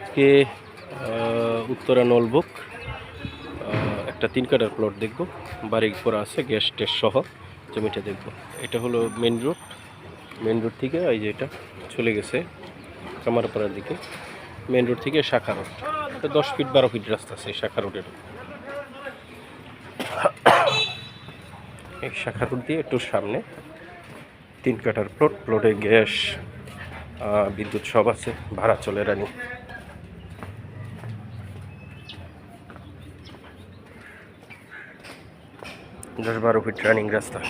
আজকে উত্তরা নলবুক একটা 3 কাঠার প্লট দেখব। বাড়ি করা আছে, গ্যাস টেস সহ জমিটা দেখব। এটা হলো মেন রোড। মেন রোড থেকে এই যে এটা চলে গেছে কামারপাড়ার দিকে। মেন রোড থেকে শাখা রোড, 10 ফিট 12 ফিট রাস্তা আছে শাখা রোডের। এই শাখা রোড দিয়ে একটু সামনে 3 কাঠার প্লট। প্লটে গ্যাস বিদ্যুৎ সব আছে, ভাড়া চলে রানি। 10-12 ফিট রানিং রাস্তা।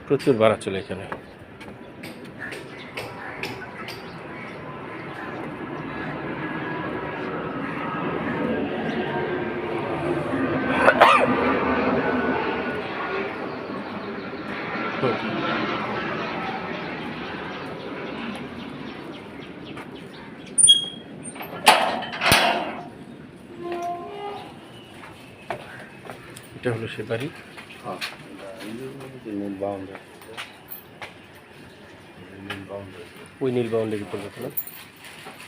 প্রচুর ভাড়া চলে এখানে। এটা হলো সে বাড়ি। ওই নীল বাউন্ডারি পর্যন্ত না,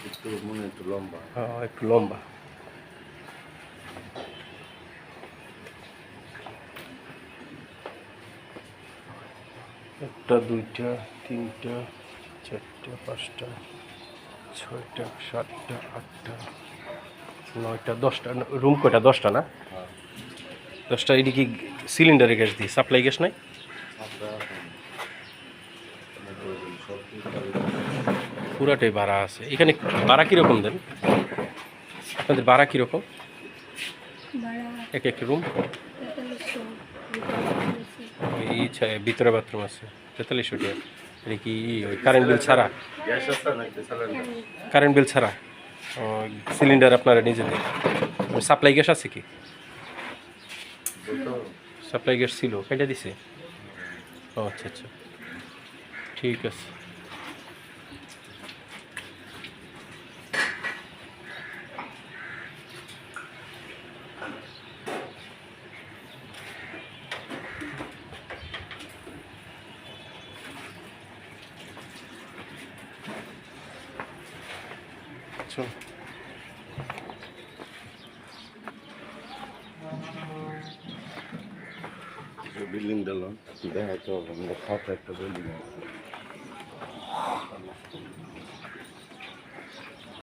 একটু লম্বা। হ্যাঁ, একটু লম্বা। একটা, দুইটা, তিনটা, চারটা, পাঁচটা, ছয়টা, সাতটা, আটটা, নয়টা, 10টা রুম। কয়টা? 10টা না? 10টা। এটি কি সিলিন্ডারে গ্যাস দিয়ে সাপ্লাই গ্যাস নাই? পুরাটাই ভাড়া আছে এখানে। ভাড়া কীরকম দেন আপনাদের? ভাড়া কীরকম এক একটা রুম? এই ভিতরে বাথরুম আছে 4300 টাকা। এটা কি ওই কারেন্ট বিল ছাড়া? কারেন্ট বিল ছাড়া। সিলিন্ডার আপনারা নিজেদের? সাপ্লাই গ্যাস আছে কি? সাপ্লাই গ্যাস ছিল, কেটে দিছে? ও আচ্ছা আচ্ছা, ঠিক আছে। চল। বিল্ডিং দিলাম, দেখা তো খাতা একটা বিল্ডিং আছে।